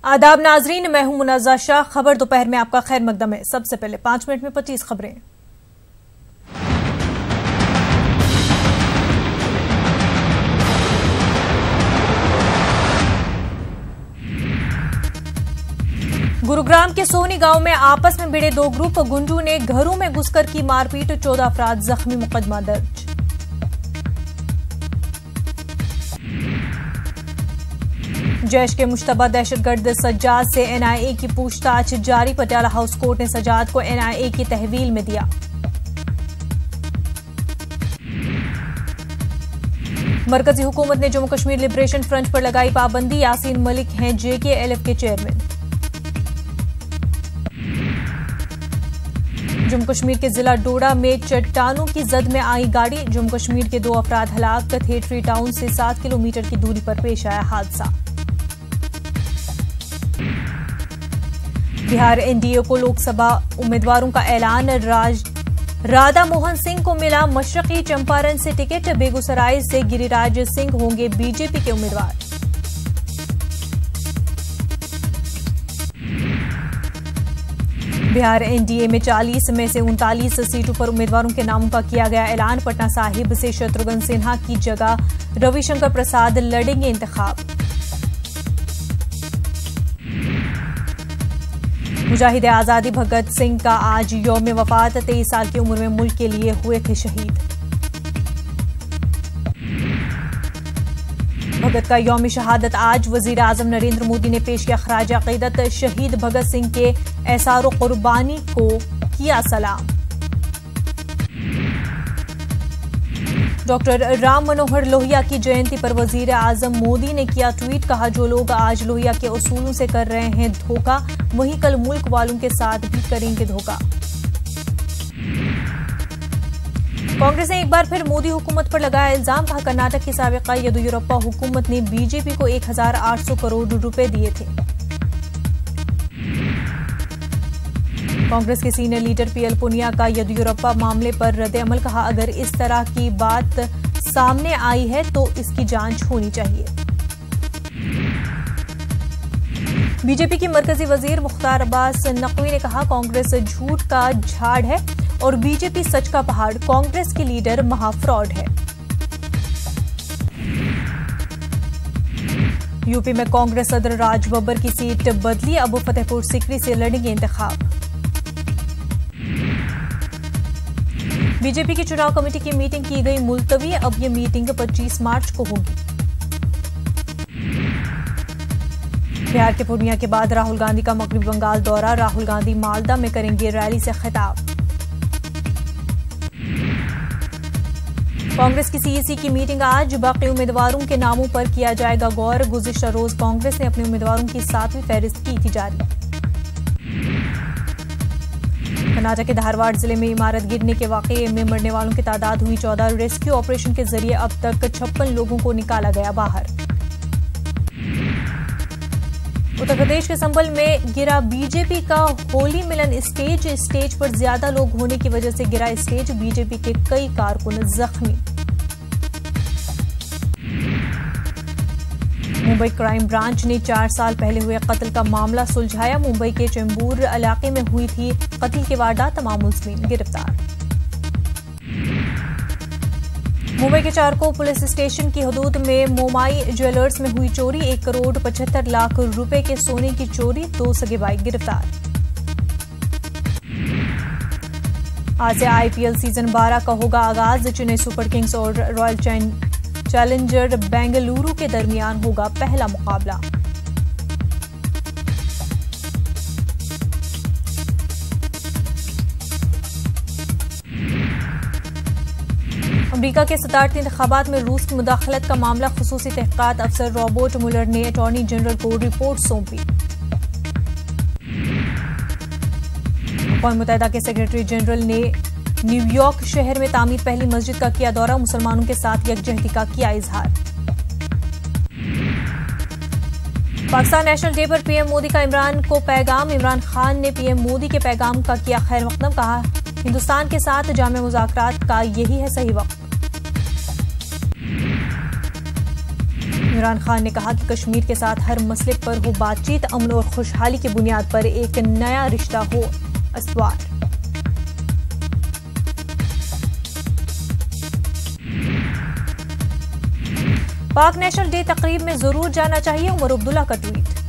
आदाब नाजरीन, मैं हूं मुनाज़ा शाह। खबर दोपहर में आपका खैर मकदम है। सबसे पहले 5 मिनट में 25 खबरें। गुरुग्राम के सोनी गांव में आपस में भिड़े दो ग्रुप, गुंडू ने घरों में घुसकर की मारपीट, 14 अफराद जख्मी, मुकदमा दर्ज। जैश के मुश्तबा दहशतगर्द सज्जाद से एनआईए की पूछताछ जारी। पटियाला हाउस कोर्ट ने सज्जाद को एनआईए की तहवील में दिया। मरकजी हुकूमत ने जम्मू कश्मीर लिबरेशन फ्रंट पर लगाई पाबंदी। यासीन मलिक हैं JKLF के चेयरमैन। जम्मू कश्मीर के जिला डोडा में चट्टानों की जद में आई गाड़ी, जम्मू कश्मीर के 2 अफराद हलाक। थेटरी टाउन से 7 किलोमीटर की दूरी पर पेश आया हादसा। बिहार एनडीए को लोकसभा उम्मीदवारों का ऐलान। राधा मोहन सिंह को मिला मशरकी चंपारण से टिकट। बेगूसराय से गिरिराज सिंह होंगे बीजेपी के उम्मीदवार। बिहार एनडीए में 40 में से 39 सीटों पर उम्मीदवारों के नामों का किया गया ऐलान। पटना साहिब से शत्रुघ्न सिन्हा की जगह रविशंकर प्रसाद लड़ेंगे इंतखाब। मुजाहिद आजादी भगत सिंह का आज यौम वफात। 23 साल की उम्र में मुल्क के लिए हुए थे शहीद। भगत का यौम शहादत आज। वजीर आजम नरेंद्र मोदी ने पेश किया खराज अकीदत। शहीद भगत सिंह के एसार कुर्बानी को किया सलाम। डॉक्टर राम मनोहर लोहिया की जयंती पर वजीर आजम मोदी ने किया ट्वीट। कहा, जो लोग आज लोहिया के उसूलों से कर रहे हैं धोखा, वही कल मुल्क वालों के साथ भी करेंगे धोखा। कांग्रेस ने एक बार फिर मोदी हुकूमत पर लगाया इल्जाम। कहा, कर्नाटक की साबिका येदियुरप्पा हुकूमत ने बीजेपी को 1800 करोड़ रुपए दिए थे। कांग्रेस के सीनियर लीडर PL पुनिया का येदियुरप्पा मामले पर रद्द-ए-अमल। कहा, अगर इस तरह की बात सामने आई है तो इसकी जांच होनी चाहिए। बीजेपी की मरकजी वजीर मुख्तार अब्बास नकवी ने कहा, कांग्रेस झूठ का झाड़ है और बीजेपी सच का पहाड़। कांग्रेस के लीडर महाफ्रॉड है। यूपी में कांग्रेस सदर राज बब्बर की सीट बदली। अब फतेहपुर सीकरी से लड़ेंगे इंतखाब। बीजेपी की चुनाव कमेटी की मीटिंग की गई मुलतवी। अब यह मीटिंग 25 मार्च को होगी। बिहार के पूर्णिया के बाद राहुल गांधी का मगरबी बंगाल दौरा। राहुल गांधी मालदा में करेंगे रैली से खिताब। कांग्रेस की CEC की मीटिंग आज। बाकी उम्मीदवारों के नामों पर किया जाएगा गौर। गुज़िश्ता रोज कांग्रेस ने अपने उम्मीदवारों की 7वीं फहरिस्त की थी जारी। कर्नाटक के धारवाड़ जिले में इमारत गिरने के वाकये में मरने वालों की तादाद हुई 14। रेस्क्यू ऑपरेशन के जरिए अब तक 56 लोगों को निकाला गया बाहर। उत्तर प्रदेश के संभल में गिरा बीजेपी का होली मिलन स्टेज। स्टेज पर ज्यादा लोग होने की वजह से गिरा स्टेज। बीजेपी के कई कारकुन जख्मी। मुंबई क्राइम ब्रांच ने 4 साल पहले हुए कत्ल का मामला सुलझाया। मुंबई के चेंबूर इलाके में हुई थी कत्ल की वारदात। तमाम मुलजिम गिरफ्तार। मुंबई के चारकोप पुलिस स्टेशन की हदूद में मोमाई ज्वेलर्स में हुई चोरी। 1 करोड़ 75 लाख रुपए के सोने की चोरी। 2 सगे भाई गिरफ्तार। आज से IPL सीजन 12 का होगा आगाज। चेन्नई सुपर किंग्स और रॉयल चैलेंजर बेंगलुरु के दरमियान होगा पहला मुकाबला। अमेरिका के सदारती इंतखाबात में रूस की मुदाखलत का मामला। खुसूसी तहकीकात अफसर रॉबर्ट मुलर ने अटॉर्नी जनरल को रिपोर्ट सौंपी। अक़वाम मुत्तहिदा के सेक्रेटरी जनरल ने न्यूयॉर्क शहर में तामीर पहली मस्जिद का किया दौरा। मुसलमानों के साथ यकजहती का किया इजहार। पाकिस्तान नेशनल डे पर PM मोदी का इमरान को पैगाम। इमरान खान ने PM मोदी के पैगाम का किया खैर मकदम। कहा, हिंदुस्तान के साथ जामे मुज़ाकरात का यही है सही वक्त। इमरान खान ने कहा कि कश्मीर के साथ हर मसले पर हो बातचीत, अमन और खुशहाली की बुनियाद पर एक नया रिश्ता हो अस्वार। पाक नेशनल डे तकरीब में जरूर जाना चाहिए, उमर अब्दुल्ला का ट्वीट।